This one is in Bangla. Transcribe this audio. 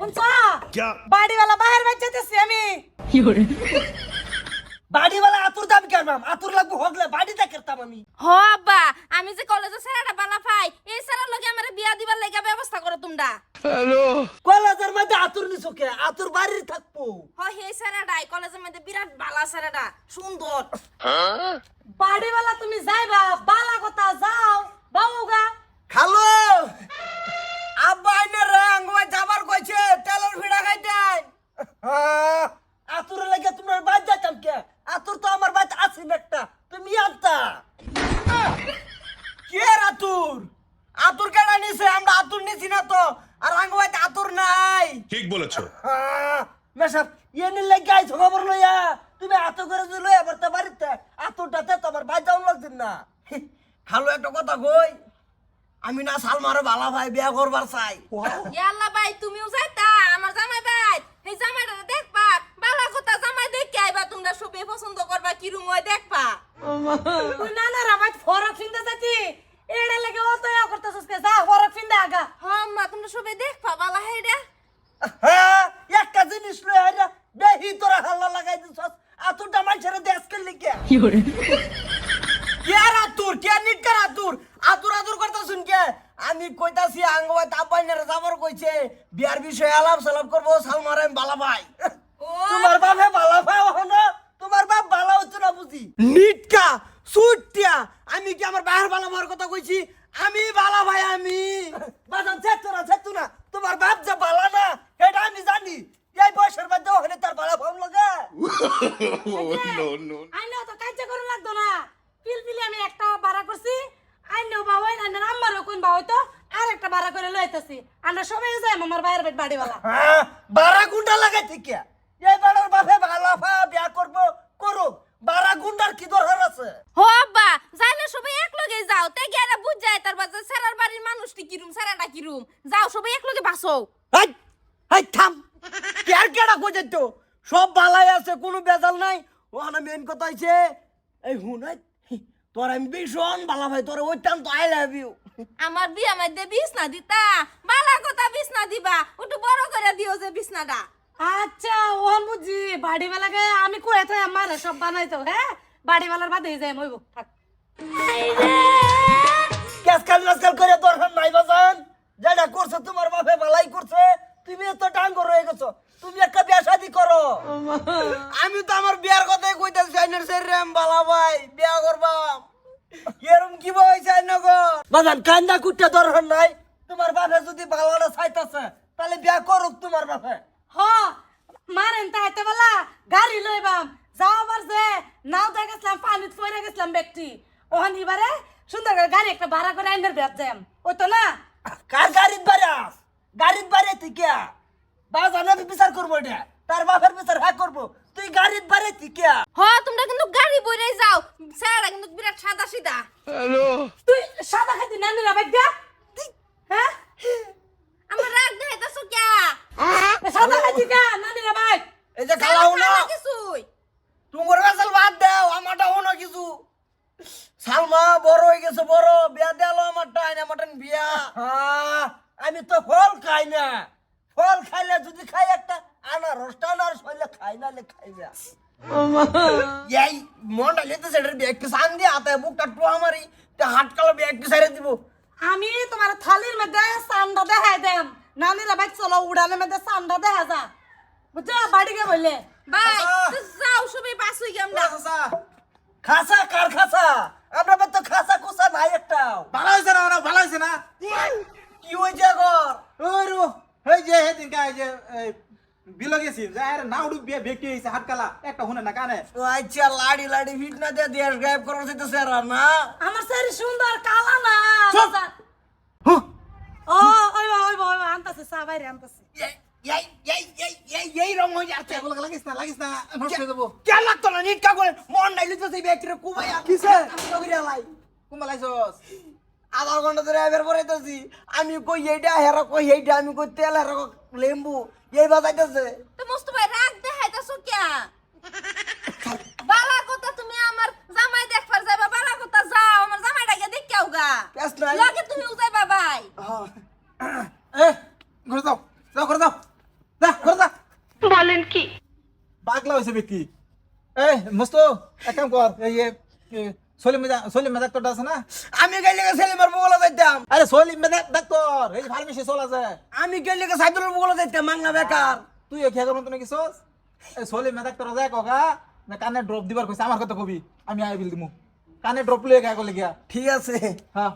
শুনছো क्या বাড়িওয়ালা বাহির বাইতেছি আমি বাড়িওয়ালা আতুর দাম কেনবাম আতুর লাগবো হগলে বাড়িতে করতাম আমি হ আব্বা আমি যে কলেজে স্যারটা বালা পাই এই স্যারের লগে আমার বিয়া দিবার লাগা ব্যবস্থা করো তোমরা কলেজের মধ্যে আতুর নিছো কে আতুর বাড়ির থাকবো হ হে স্যারটাই কলেজের মধ্যে বিরাট বালা স্যারটা সুন্দর বাড়িওয়ালা তুমি যাইবা বালা কথা যাও বাউগা খালো আব্বা আইনে রং ওই যাবার কইছে তেলের ভিড়া খাইতেন আতুর লাগে তোমার বাদ যাইতাম কে আতুর তো আমার বাদ আছে একটা তুমি আনতা কে আতুর আতুর কেডা নিছে আমরা আতুর নিছি না তো আর আঙ্গবাই আতুর নাই ঠিক বলেছো মেশাব ইয়েনি লাগে আইছো খবর লইয়া তুমি আতো করে যে লইয়া বর্তা বাড়িতে আতুরটাতে তোমার বাদ যাওন লাগদিন না খালো একটা কথা কই আমি না সালমারে ভালো ভাই বিয়া করবার চাই ইয়াল্লা ভাই তুমিও যাইতা আমার জামাই ভাই এই জামাইটা দেখবা বালা কথা জামাই দেখে আইবা তোমরা সবে পছন্দ করবা কি রুম হয় দেখবা তুই না না রাবাই ফরক ফিন্দা যাতি এড়ে লাগে ও তো করতেছস কে যা ফরক ফিন্দা আগা হ্যাঁ মা তোমরা সবে দেখবা বালা হেডা হ্যাঁ একটা জিনিস লই আইরা বেহি তোরা হাল্লা লাগাই দিছস আতুরটা মাইছরে দেশকে লিখে কে আর আতুর কে নিটকার আতুর আতুর আতুর করতা শুন কে আমি কইতাছি আঙ্গবাই তাপাইনারে যাবার কইছে বিয়ার বিষয়ে আলাপ সালাপ করব সালমারে বালা ভাই তোমার বাপে বালা ভাই হনো তোমার বাপ বালা হচ্ছে না বুঝি নিটকা সুটিয়া আমি কি আমার বাহির বালা ভাইয়ের কথা কইছি আমি বালা ভাই আমি বাজান ছেতো না তোমার বাপ যে বালা না এটা আমি জানি এই বয়সের মধ্যে ওখানে তার বালা ভাব লাগে আইনা তো কাজ করন লাগতো না পিলপিলি আমি একটা বাড়া করছি আইনাও বাওয়াই না আমারও কোন বাওয়াই তো আর একটা বাড়া করে লইতেছি আমরা সবাই যাই আমার বাইরের বেট বাড়িওয়ালা হ্যাঁ বারা গুন্ডা লাগাই ঠিক এই বাড়ার বাপে বালা ভা বিয়া করবো করো বারা গুন্ডার কি দরকার আছে হো আব্বা যাইলে সবাই এক লগে যাও তে গেরা বুঝ যায় তার বাজে স্যারের বাড়ির মানুষটি কি রুম স্যারটা কি রুম যাও সবাই এক লগে বাসো হাই হাই থাম কেডা কইছে তো সব বালাই আছে কোনো বেজাল নাই ওখানে মেন কথা হইছে এই হুনাই তোর আমি ভীষণ বালা ভাই তোর ওইটান তো আই লাভ ইউ আমার বিয়া মধ্যে বিছনা দিতা বালা কথা বিছনা দিবা একটু বড় করে দিও যে বিছনাটা আচ্ছা ওহন বুঝি বাড়িওয়ালাকে আমি কয়ে তো আমার সব বানাইতো হ্যাঁ বাড়িওয়ালার বাদে যাই মইব থাক ক্যাসকাল করে দরকার নাই বাজান যেটা করছে তোমার বাপে বালাই করছে তুমি এত ডাঙ্গর রয়ে গেছো তুমি একটা বিয়া শাদি করো আমি তো আমার বিয়ার কথাই কইতাছি আইনের সেরম বালা ভাই বিয়া করবা এরম কি বইছে নগর বাজান কান্দা কুটতে দরকার নাই তোমার বাপে যদি বালাটা চাইতাছে তাহলে বিয়া করুক তোমার বাপে হ মারেন তাইতে বলা গাড়ি লইবাম যাও আবার যে নাও দে গেছিলাম পানি পড়ে গেছিলাম ব্যক্তি ওখান এবারে সুন্দর করে গাড়ি একটা ভাড়া করে আইনের বেত যাম ওই তো না কার গাড়িত বাড়াস গাড়িত বাড়ে তুই কে বাজানে বিচার করবো এটা তার বাপের বিচার হ্যাঁ করবো তুই গাড়িত বাড়ে তুই কে হ তোমরা কিন্তু গাড়ি বইরাই যাও স্যারটা কিন্তু বিরাট সাদা সিধা তুই সাদা খাইতে নানি রা বাইক হ্যাঁ আমার রাগ দেখাইতাছো কিয়া সাদা খাইতে কা নানি রা বাইক এই যে খালাও না কিছুই তোমার বেসাল বাদ দাও আমারটা হনো কিছু সালমা বড় হয়ে গেছে বড় বিয়া দেলো আমারটা আইনা মাটন বিয়া আমি তো ফল খাই না ফল খাইলে যদি খাই একটা আনারসটা আনারস হইলে খাই না খাই না এই মনটা লেতে সেটার বিয়া একটু সান দিয়ে হাতে বুকটা টোয়া মারি হাট কালো বিয়া একটু সাইরে দিব আমি তোমার থালির মধ্যে সান্ডা দেখাই দেম নানি রা বাইক চলো উড়ানের মধ্যে সান্ডা দেখা যা বুঝছো বাড়ি গে বললে ভাই তো যাও সবাই বাস হই গেম না খাসা কার খাসা আমরা তো খাসা কুসা নাই একটা ভালো হয়েছে না ওরা ভালো হয়েছে না কি হয়েছে গর ওরু এই যে হেদিন কাই যে বিলো গেছি যার না উড়ু ব্যক্তি হইছে হাতকালা একটা হুনে না কানে তো আচ্ছা লাড়ি লাড়ি ফিটনা দিয়ে দেশ গায়েব করার চাইতেছে আর না আমার সারি সুন্দর কালা না চুপ! ও ওই ওই ওই আনতাছে সা বাইরে আনতাছে এই রং হয়ে যাচ্ছে এগুলো লাগিস না নষ্ট হয়ে যাবো কে লাগতো না নিটকা করে মন নাই লিতো সেই ব্যক্তির কুবাই কিসে? লাই কুম্বা লাইছস আধা ঘন্টা ধরে এবার পড়াইতেছি আমি কই এইটা হেরা কই এইটা আমি কই তেল হেরা লেম্বু এই বাজাইতেছে তো মস্ত ভাই রাগ দেখাইতাছো কিয়া বালা কথা তুমি আমার জামাই দেখবার যাইবা বালা কথা যাও আমার জামাইটাকে দেখাও গা পেছ নাই লগে তুমি উজাইবা ভাই এ ঘরে যাও যাও ঘরে যাও পাগলা হয়েছে ব্যক্তি। এই মস্ত এক কাম কর, এই যে সলিম ডাক্তারটা আছে না, আমি গেলে সেলিমার বগলে যাইতাম, আরে সলিম ডাক্তার এই যে ফার্মেসি চলা যায়, আমি গেলে সাইদুলের বগলে যাইতাম, মাংনা বেকার। তুই খেয়ে করবো তো নাকি সোস? এই সলিম ডাক্তার যায় কগা না কানে ড্রপ দিবার কইছে, আমার কথা কবি, আমি আই বিল দিমু, কানে ড্রপ লিয়ে গায়ে গলে গিয়া। ঠিক আছে। হ্যাঁ